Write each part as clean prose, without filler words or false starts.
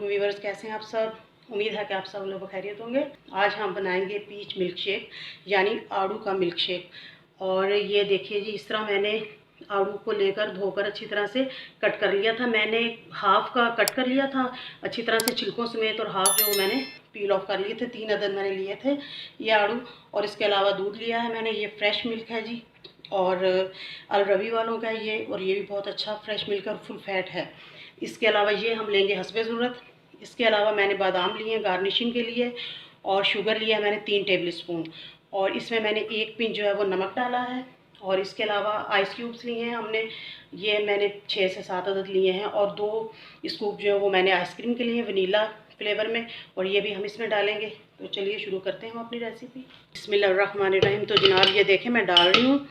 Viewers, कैसे हैं आप सब। उम्मीद है कि आप सब लोग खैरियत होंगे। आज हम बनाएंगे पीच मिल्क शेक यानी आड़ू का मिल्क शेक। और ये देखिए जी, इस तरह मैंने आड़ू को लेकर धोकर अच्छी तरह से कट कर लिया था। मैंने हाफ का कट कर लिया था अच्छी तरह से छिलकों समेत, और हाफ जो मैंने पील ऑफ कर लिए थे। 3 अदद मैंने लिए थे ये आड़ू। और इसके अलावा दूध लिया है मैंने, ये फ्रेश मिल्क है जी, और अल रवी वालों का ये, और ये भी बहुत अच्छा फ्रेश मिल्क और फुल फैट है। इसके अलावा ये हम लेंगे हस्बे ज़रूरत। इसके अलावा मैंने बादाम लिए हैं गार्निशिंग के लिए, और शुगर लिया है मैंने 3 टेबल स्पून, और इसमें मैंने 1 पिंच जो है वो नमक डाला है। और इसके अलावा आइस क्यूब्स लिए हैं हमने, ये मैंने 6 से 7 अदद लिए हैं, और 2 स्कूप जो है वो मैंने आइसक्रीम के लिए वनीला फ्लेवर में, और ये भी हम इसमें डालेंगे। तो चलिए शुरू करते हैं हम अपनी रेसिपी। बिस्मिल्लाहिर्रहमानिर्रहीम। तो जनाब ये देखें, मैं डाल रही हूँ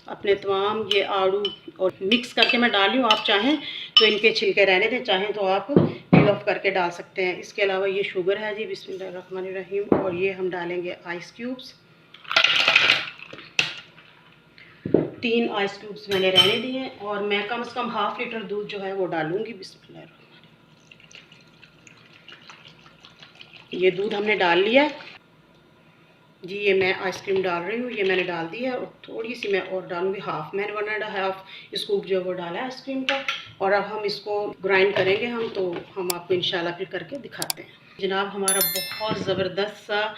अपने तमाम ये आड़ू, और मिक्स करके मैं डाल रही हूँ। आप चाहें तो इनके छिलके रहने दें, चाहें तो आप पील ऑफ करके डाल सकते हैं। इसके अलावा ये शुगर है जी, बिस्मिल्लाहिर्रहमानिर्रहीम। और ये हम डालेंगे आइस क्यूब्स, 3 आइस क्यूब्स मैंने रहने दिए। और मैं कम से कम ½ लीटर दूध जो है वो डालूंगी। बिस्मिल्लाह, ये दूध हमने डाल लिया है जी। ये मैं आइसक्रीम डाल रही हूँ, ये मैंने डाल दी है, और थोड़ी सी मैं और डालूंगी, हाफ मैंने 1½ स्कूप जो वो डाला है आइसक्रीम का। और अब हम इसको ग्राइंड करेंगे हम, तो हम आपको इंशाल्लाह फिर करके दिखाते हैं। जनाब हमारा बहुत ज़बरदस्त सा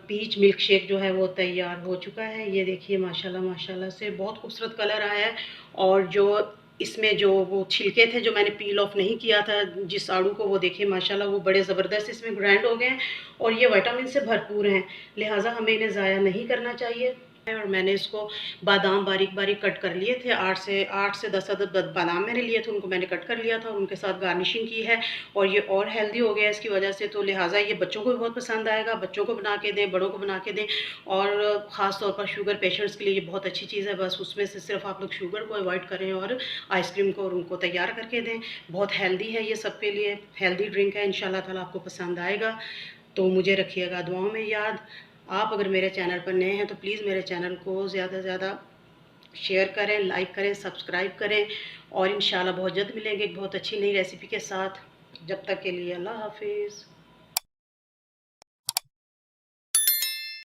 पीच मिल्क शेक जो है वो तैयार हो चुका है। ये देखिए माशाल्लाह माशाल्लाह से बहुत खूबसूरत कलर आया है। और जो इसमें जो वो छिलके थे जो मैंने पील ऑफ नहीं किया था जिस आड़ू को, वो देखिए माशाल्लाह वो बड़े ज़बरदस्त इसमें ग्राइंड हो गए हैं। और ये विटामिन से भरपूर हैं, लिहाजा हमें इन्हें ज़ाया नहीं करना चाहिए। और मैंने इसको बादाम बारीक बारीक कट कर लिए थे, 8 से 10 अदद बादाम मैंने लिए थे, उनको मैंने कट कर लिया था और उनके साथ गार्निशिंग की है। और ये और हेल्दी हो गया इसकी वजह से, तो लिहाजा ये बच्चों को भी बहुत पसंद आएगा। बच्चों को बना के दें, बड़ों को बना के दें, और ख़ास तौर पर शुगर पेशेंट्स के लिए ये बहुत अच्छी चीज़ है। बस उसमें से सिर्फ आप लोग शुगर को अवॉइड करें और आइसक्रीम को और उनको तैयार करके दें। बहुत हेल्दी है ये, सबके लिए हेल्दी ड्रिंक है। इंशाल्लाह ताला आपको पसंद आएगा। तो मुझे रखिएगा दुआओं में याद। आप अगर मेरे चैनल पर नए हैं तो प्लीज़ मेरे चैनल को ज़्यादा से ज़्यादा शेयर करें, लाइक करें, सब्सक्राइब करें। और इंशाल्लाह बहुत जल्द मिलेंगे एक बहुत अच्छी नई रेसिपी के साथ। जब तक के लिए अल्लाह हाफिज़।